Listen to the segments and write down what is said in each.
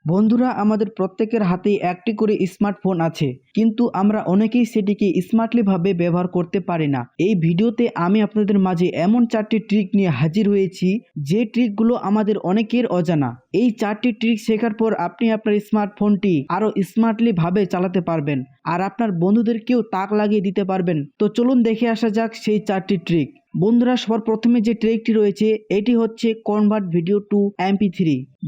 বন্ধুরা, আমাদের প্রত্যেকের হাতেই একটি করে স্মার্টফোন আছে, কিন্তু আমরা অনেকেই সেটিকে স্মার্টলি ভাবে ব্যবহার করতে পারি না। এই ভিডিওতে আমি আপনাদের মাঝে এমন 4টি ট্রিক নিয়ে হাজির হয়েছি যে ট্রিকগুলো আমাদের অনেকের অজানা। এই 4টি ট্রিক শেখার পর আপনি আপনার স্মার্টফোনটি আরো স্মার্টলি ভাবে চালাতে পারবেন আর আপনার বন্ধুদেরকেও তাক লাগিয়ে দিতে পারবেন। তো চলুন দেখে আসা যাক সেই 4টি ট্রিক। বন্ধুরা, সবার প্রথমে যে ট্রিকটি রয়েছে এটি হচ্ছে কনভার্ট ভিডিও টু MP3।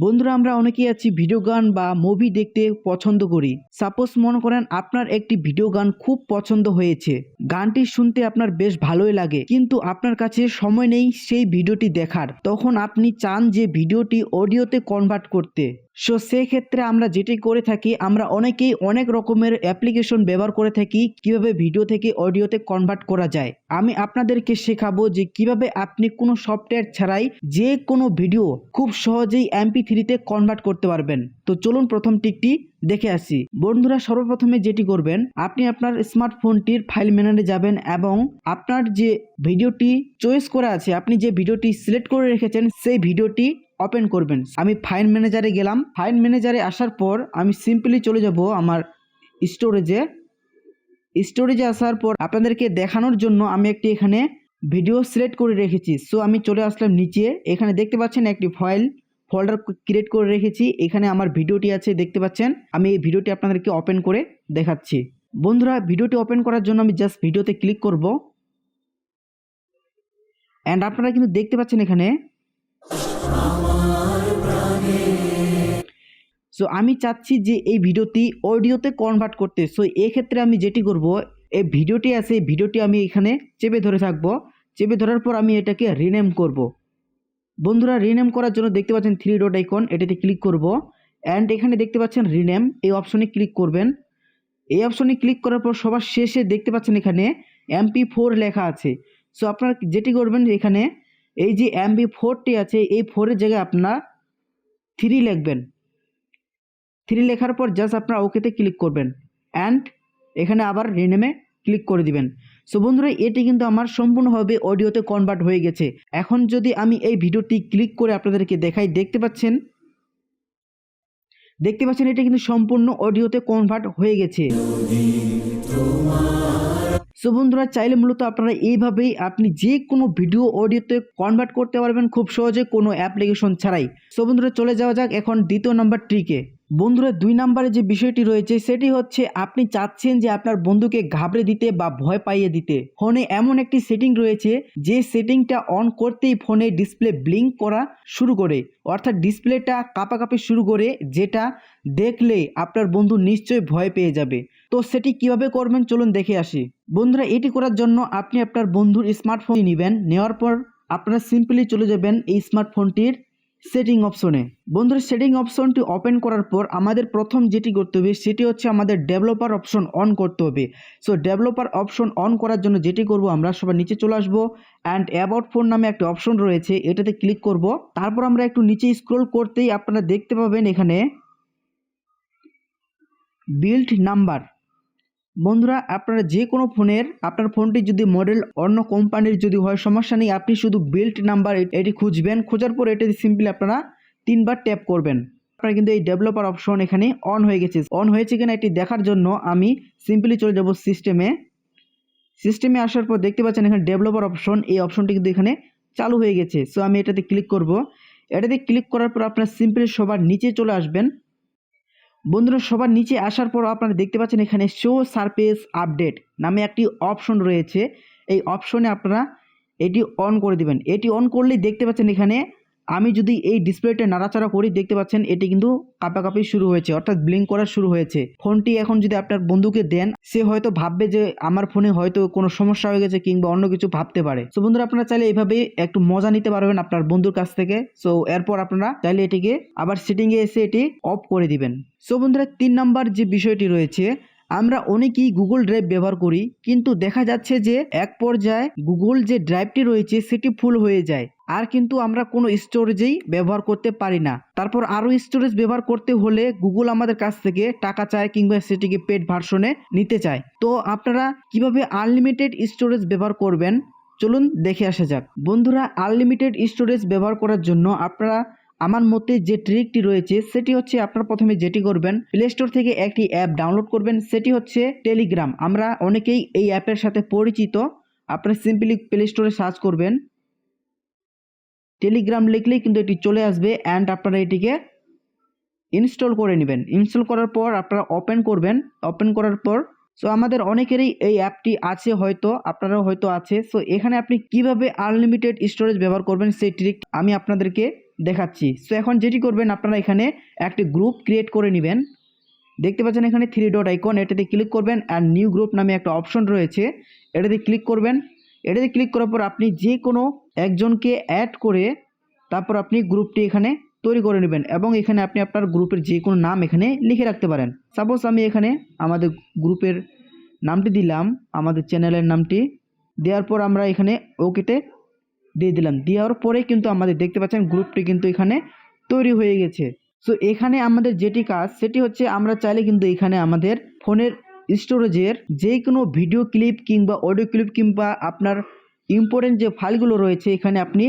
বন্ধুরা, আমরা অনেকেই আছি ভিডিও গান বা মুভি দেখতে পছন্দ করি। সাপোজ মনে করেন আপনার একটি ভিডিও গান খুব পছন্দ হয়েছে, গানটি শুনতে আপনার বেশ ভালোই লাগে, কিন্তু আপনার কাছে সময় নেই সেই ভিডিওটি দেখার। তখন আপনি চান যে ভিডিওটি অডিওতে কনভার্ট করতে। সো সেক্ষেত্রে আমরা যেটি করে থাকি, আমরা অনেকেই অনেক রকমের অ্যাপ্লিকেশন ব্যবহার করে থাকি কিভাবে ভিডিও থেকে অডিওতে কনভার্ট করা যায়। আমি আপনাদেরকে শেখাবো যে কিভাবে আপনি কোনো সফটওয়্যার ছাড়াই যে কোনো ভিডিও খুব সহজেই MP3-তে কনভার্ট করতে পারবেন। তো চলুন প্রথম ট্রিকটি দেখে আসি। বন্ধুরা, সর্বপ্রথমে যেটি করবেন, আপনি আপনার স্মার্টফোনটির ফাইল ম্যানেজারে যাবেন এবং আপনার যে ভিডিওটি চয়েস করা আছে, আপনি যে ভিডিওটি সিলেক্ট করে রেখেছেন সেই ভিডিওটি ওপেন করবেন। আমি ফাইল ম্যানেজারে গেলাম। ফাইল ম্যানেজারে আসার পর আমি সিম্পলি চলে যাব আমার স্টোরেজে আসার পর আপনাদেরকে দেখানোর জন্য আমি একটি এখানে ভিডিও সিলেক্ট করে রেখেছি। সো আমি চলে আসলাম নিচে। এখানে দেখতে পাচ্ছেন একটি ফোল্ডার ক্রিয়েট করে রেখেছি। এখানে আমার ভিডিওটি আছে, দেখতে পাচ্ছেন। আমি এই ভিডিওটি আপনাদেরকে ওপেন করে দেখাচ্ছি। বন্ধুরা, ভিডিওটি ওপেন করার জন্য আমি জাস্ট ভিডিওতে ক্লিক করব অ্যান্ড আপনারা কিন্তু দেখতে পাচ্ছেন এখানে। সো আমি চাচ্ছি যে এই ভিডিওটি অডিওতে কনভার্ট করতে। সো এক্ষেত্রে আমি যেটি করব, এই ভিডিওটি আছে, এই ভিডিওটি আমি এখানে চেপে ধরে থাকবো। চেপে ধরার পর আমি এটাকে রিনেম করব। বন্ধুরা, রিনেম করার জন্য দেখতে পাচ্ছেন 3 ডট আইকন, এটাতে ক্লিক করব অ্যান্ড এখানে দেখতে পাচ্ছেন রিনেম, এই অপশনে ক্লিক করবেন। এই অপশনে ক্লিক করার পর সবার শেষে দেখতে পাচ্ছেন এখানে MP4 লেখা আছে। সো আপনারা যেটি করবেন, এখানে এই যে MP4টি আছে, এই 4-এর জায়গায় আপনার 3 লিখবেন। 3 লেখার পর জাস্ট আপনারা ওকেতে ক্লিক করবেন অ্যান্ড এখানে আবার রিনেমে ক্লিক করে দিবেন। সো বন্ধুরা, এটি কিন্তু আমার সম্পূর্ণভাবে অডিওতে কনভার্ট হয়ে গেছে। এখন যদি আমি এই ভিডিওটি ক্লিক করে আপনাদেরকে দেখাই, দেখতে পাচ্ছেন এটা কিন্তু সম্পূর্ণ অডিওতে কনভার্ট হয়ে গেছে। সো বন্ধুরা, চাইলে মূলত আপনারা এইভাবেই আপনি যে কোনো ভিডিও অডিওতে কনভার্ট করতে পারবেন খুব সহজে, কোনো অ্যাপ্লিকেশন ছাড়াই। সো বন্ধুরা, চলে যাওয়া যাক এখন দ্বিতীয় নাম্বার ট্রিকে। বন্ধুরা, 2 নম্বরে যে বিষয়টি রয়েছে সেটি হচ্ছে আপনি চাচ্ছেন যে আপনার বন্ধুকে ঘাবড়ে দিতে বা ভয় পাইয়ে দিতে। ফোনে এমন একটি সেটিং রয়েছে যে সেটিংটা অন করতেই ফোনে ডিসপ্লে ব্লিঙ্ক করা শুরু করে, অর্থাৎ ডিসপ্লেটা কাঁপাকাঁপি শুরু করে, যেটা দেখলে আপনার বন্ধু নিশ্চয়ই ভয় পেয়ে যাবে। তো সেটি কিভাবে করবেন চলুন দেখে আসি। বন্ধুরা, এটি করার জন্য আপনি আপনার বন্ধুর স্মার্টফোন নেবেন। নেওয়ার পর আপনারা সিম্পলি চলে যাবেন এই স্মার্টফোনটির সেটিং অপশনে। বন্ধুরা, সেটিং অপশনটি ওপেন করার পর আমাদের প্রথম যেটি করতে হবে সেটি হচ্ছে আমাদের ডেভেলপার অপশন অন করতে হবে। সো ডেভেলপার অপশন অন করার জন্য যেটি করব, আমরা সবার নিচে চলে আসবো অ্যান্ড অ্যাবাউট ফোন নামে একটা অপশন রয়েছে, এটাতে ক্লিক করব। তারপর আমরা একটু নিচে স্ক্রল করতেই আপনারা দেখতে পাবেন এখানে বিল্ড নাম্বার। বন্ধুরা, আপনারা যে কোনো ফোনের, আপনার ফোনটি যদি মডেল অন্য কোম্পানির যদি হয় সমস্যা নেই, আপনি শুধু বিল্ড নাম্বার এটি খুঁজবেন। খোঁজার পর এটি সিম্পলি আপনারা 3বার ট্যাপ করবেন। আপনারা কিন্তু এই ডেভেলপার অপশন এখানে অন হয়ে গেছে। অন হয়েছে কিনা এটি দেখার জন্য আমি সিম্পলি চলে যাব সিস্টেমে আসার পর দেখতে পাচ্ছেন এখানে ডেভেলপার অপশন, এই অপশনটি কিন্তু এখানে চালু হয়ে গেছে। সো আমি এটাতে ক্লিক করব। এটাতে ক্লিক করার পর আপনারা সিম্পলি সবার নিচে চলে আসবেন। বন্ধুরা, সবার নিচে আসার পর আপনারা দেখতে পাচ্ছেন এখানে শো সারফেস আপডেট নামে একটি অপশন রয়েছে। এই অপশনে আপনারা এটি অন করে দিবেন। এটি অন করলেই দেখতে পাচ্ছেন এখানে আমি যদি এই ডিসপ্লেটা নাড়াচাড়া করি, দেখতে পাচ্ছেন এটি কিন্তু কাঁপাকাঁপি শুরু হয়েছে, অর্থাৎ ব্লিঙ্ক করা শুরু হয়েছে। ফোনটি এখন যদি আপনার বন্ধুকে দেন, সে হয়তো ভাববে যে আমার ফোনে হয়তো কোনো সমস্যা হয়ে গেছে কিংবা অন্য কিছু ভাবতে পারে। সো বন্ধুরা, আপনারা চাইলে এইভাবে একটু মজা নিতে পারবেন আপনার বন্ধুর কাছ থেকে। সো এরপর আপনারা চাইলে এটিকে আবার সেটিংয়ে এসে এটি অফ করে দিবেন। সো বন্ধুরা, 3 নাম্বার যে বিষয়টি রয়েছে, আমরা অনেকেই গুগল ড্রাইভ ব্যবহার করি, কিন্তু দেখা যাচ্ছে যে এক পর্যায়ে গুগল যে ড্রাইভটি রয়েছে সেটি ফুল হয়ে যায় আর কিন্তু আমরা কোনো স্টোরেজেই ব্যবহার করতে পারি না। তারপর আরও স্টোরেজ ব্যবহার করতে হলে গুগল আমাদের কাছ থেকে টাকা চায় কিংবা সেটিকে পেড ভার্সনে নিতে চায়। তো আপনারা কিভাবে আনলিমিটেড স্টোরেজ ব্যবহার করবেন চলুন দেখে আসা যাক। বন্ধুরা, আনলিমিটেড স্টোরেজ ব্যবহার করার জন্য আপনারা আমার মতে যে ট্রিকটি রয়েছে সেটি হচ্ছে আপনারা প্রথমে যেটি করবেন, প্লে স্টোর থেকে একটি অ্যাপ ডাউনলোড করবেন, সেটি হচ্ছে টেলিগ্রাম। আমরা অনেকেই এই অ্যাপের সাথে পরিচিত। আপনারা সিম্পলি প্লে স্টোরে সার্চ করবেন, টেলিগ্রাম লিখলেই কিন্তু এটি চলে আসবে অ্যান্ড আপনারা এটিকে ইনস্টল করে নেবেন। ইনস্টল করার পর আপনারা ওপেন করবেন। ওপেন করার পর সো আমাদের অনেকেরই এই অ্যাপটি আছে, হয়তো আপনারাও হয়তো আছে। সো এখানে আপনি কিভাবে আনলিমিটেড স্টোরেজ ব্যবহার করবেন সেই ট্রিক আমি আপনাদেরকে দেখাচ্ছি। সো এখন যেটি করবেন, আপনারা এখানে একটি গ্রুপ ক্রিয়েট করে নেবেন। দেখতে পাচ্ছেন এখানে 3 ডট আইকন, এটাতে ক্লিক করবেন অ্যান্ড নিউ গ্রুপ নামে একটা অপশন রয়েছে, এটাতে ক্লিক করবেন। এটাতে ক্লিক করার পর আপনি যে কোনো একজনকে অ্যাড করে তারপর আপনি গ্রুপটি এখানে তৈরি করে নেবেন এবং এখানে আপনি আপনার গ্রুপের যে কোনো নাম এখানে লিখে রাখতে পারেন। সাপোজ আমি এখানে আমাদের গ্রুপের নামটি দিলাম, আমাদের চ্যানেলের নামটি দেওয়ার পর আমরা এখানে ওকেতে দিয়ে দিলাম। দেওয়ার পরে কিন্তু আমাদের দেখতে পাচ্ছেন গ্রুপটি কিন্তু এখানে তৈরি হয়ে গেছে। সো এখানে আমাদের যেটি কাজ সেটি হচ্ছে আমরা চাইলে কিন্তু এখানে আমাদের ফোনের স্টোরেজের যে কোনো ভিডিও ক্লিপ কিংবা অডিও ক্লিপ কিংবা আপনার ইম্পর্টেন্ট যে ফাইলগুলো রয়েছে এখানে আপনি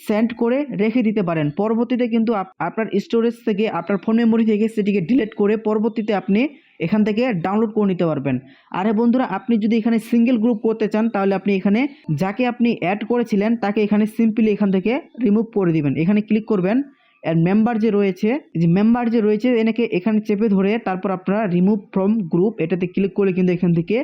সেন্ড করে রেখে দিতে পারেন। পরবর্তীতে কিন্তু আপনার স্টোরেজ থেকে আপনার ফোন মেমোরি থেকে সেটিকে ডিলিট করে পরবর্তীতে আপনি এখান থেকে ডাউনলোড করে নিতে পারবেন। আর হ্যাঁ বন্ধুরা, আপনি যদি এখানে সিঙ্গেল গ্রুপ করতে চান তাহলে আপনি এখানে যাকে আপনি অ্যাড করেছিলেন তাকে এখানে সিম্পলি এখান থেকে রিমুভ করে দিবেন। এখানে ক্লিক করবেন আর মেম্বার যে রয়েছে এনাকে এখানে চেপে ধরে তারপর আপনারা রিমুভ ফ্রম গ্রুপ এটাতে ক্লিক করলে কিন্তু এখান থেকে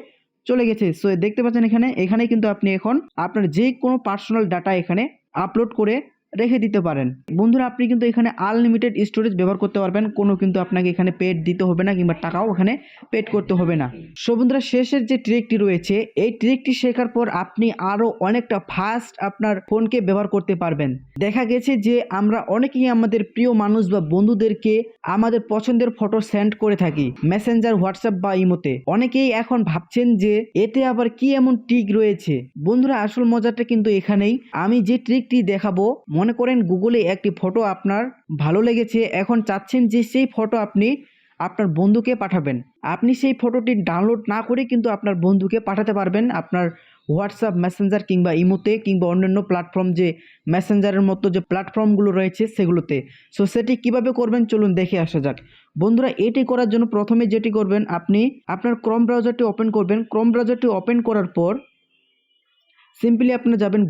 চলে গেছে। সো দেখতে পাচ্ছেন এখানে কিন্তু আপনি এখন আপনার যে কোনো পার্সোনাল ডাটা এখানে আপলোড করে রেখে দিতে পারেন। বন্ধুরা, আপনি কিন্তু এখানে আনলিমিটেড স্টোরেজ ব্যবহার করতে পারবেন, কোনো কিন্তু আপনাকে এখানে পেড দিতে হবে না কিংবা টাকাও এখানে পেড করতে হবে না। সো বন্ধুরা, শেষের যে ট্রিকটি রয়েছে এই ট্রিকটি শেখার পর আপনি আরও অনেকটা ফাস্ট আপনার ফোনকে ব্যবহার করতে পারবেন। দেখা গেছে যে আমরা অনেকেই আমাদের প্রিয় মানুষ বা বন্ধুদেরকে আমাদের পছন্দের ফটো সেন্ড করে থাকি মেসেঞ্জার, হোয়াটসঅ্যাপ বা ইমোতে। অনেকেই এখন ভাবছেন যে এতে আবার কি এমন ট্রিক রয়েছে। বন্ধুরা, আসল মজাটা কিন্তু এখানেই। আমি যে ট্রিকটি দেখাবো, মনে করেন গুগলে একটি ফটো আপনার ভালো লেগেছে, এখন চাচ্ছেন যে সেই ফটো আপনি আপনার বন্ধুকে পাঠাবেন। আপনি সেই ফটোটি ডাউনলোড না করে কিন্তু আপনার বন্ধুকে পাঠাতে পারবেন আপনার হোয়াটসঅ্যাপ, মেসেঞ্জার কিংবা ইমোতে কিংবা অন্যান্য প্ল্যাটফর্ম, যে মেসেঞ্জারের মতো যে প্ল্যাটফর্মগুলো রয়েছে সেগুলোতে। সো সেটি কিভাবে করবেন চলুন দেখে আসা যাক। বন্ধুরা, এটি করার জন্য প্রথমে যেটি করবেন, আপনি আপনার ক্রোম ব্রাউজারটি ওপেন করবেন। ক্রোম ব্রাউজারটি ওপেন করার পর সিম্পলি আপনি যাবেন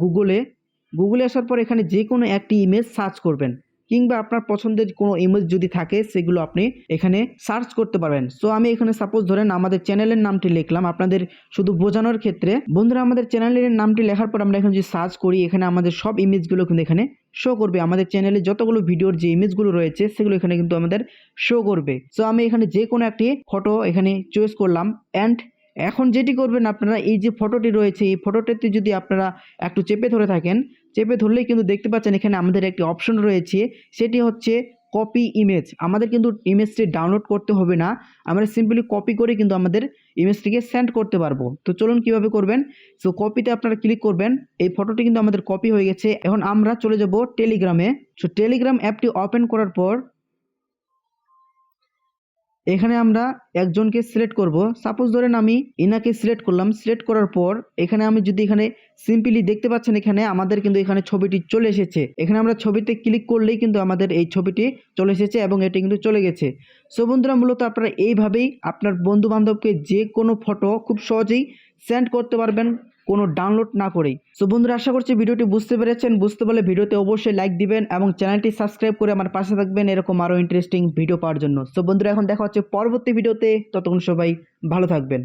গুগলে আসার পর এখানে যে কোনো একটি ইমেজ সার্চ করবেন কিংবা আপনার পছন্দের কোনো ইমেজ যদি থাকে সেগুলো আপনি এখানে সার্চ করতে পারবেন। সো আমি এখানে সাপোজ ধরেন আমাদের চ্যানেলের নামটি লিখলাম আপনাদের শুধু বোঝানোর ক্ষেত্রে। বন্ধুরা, আমাদের চ্যানেলের নামটি লেখার পর আমরা এখানে যদি সার্চ করি এখানে আমাদের সব ইমেজগুলো কিন্তু এখানে শো করবে। আমাদের চ্যানেলে যতগুলো ভিডিওর যে ইমেজগুলো রয়েছে সেগুলো এখানে কিন্তু আমাদের শো করবে। সো আমি এখানে যে কোনো একটি ফটো এখানে চয়েস করলাম অ্যান্ড এখন যেটি করবেন, আপনারা এই যে ফটোটি রয়েছে এই ফটোটিতে যদি আপনারা একটু চেপে ধরে থাকেন, চেপে ধরলেই কিন্তু দেখতে পাচ্ছেন এখানে আমাদের একটি অপশন রয়েছে, সেটি হচ্ছে কপি ইমেজ। আমাদের কিন্তু ইমেজটি ডাউনলোড করতে হবে না, আমরা সিম্পলি কপি করে কিন্তু আমাদের ইমেজটিকে সেন্ড করতে পারবো। তো চলুন কিভাবে করবেন। সো কপিতে আপনারা ক্লিক করবেন, এই ফটোটি কিন্তু আমাদের কপি হয়ে গেছে। এখন আমরা চলে যাব টেলিগ্রামে। সো টেলিগ্রাম অ্যাপটি ওপেন করার পর এখানে আমরা একজনকে সিলেক্ট করব। সাপোজ ধরেন আমি ইনাকে সিলেক্ট করলাম। সিলেক্ট করার পর এখানে আমি যদি এখানে সিম্পলি দেখতে পাচ্ছেন এখানে আমাদের কিন্তু এখানে ছবিটি চলে এসেছে। এখানে আমরা ছবিতে ক্লিক করলেই কিন্তু আমাদের এই ছবিটি চলে এসেছে এবং এটি কিন্তু চলে গেছে। সো বন্ধুরা, মূলত আপনারা এইভাবেই আপনার বন্ধু বান্ধবকে যে কোনো ফটো খুব সহজেই সেন্ড করতে পারবেন কোনো ডাউনলোড না করেই। সো বন্ধুরা, আশা করছি ভিডিওটি বুঝতে পেরেছেন। বুঝতে পারলে ভিডিওতে অবশ্যই লাইক দিবেন এবং চ্যানেলটি সাবস্ক্রাইব করে আমার পাশে থাকবেন এরকম আরও ইন্টারেস্টিং ভিডিও পাওয়ার জন্য। সো বন্ধুরা, এখন দেখা হচ্ছে পরবর্তী ভিডিওতে। ততক্ষণ সবাই ভালো থাকবেন।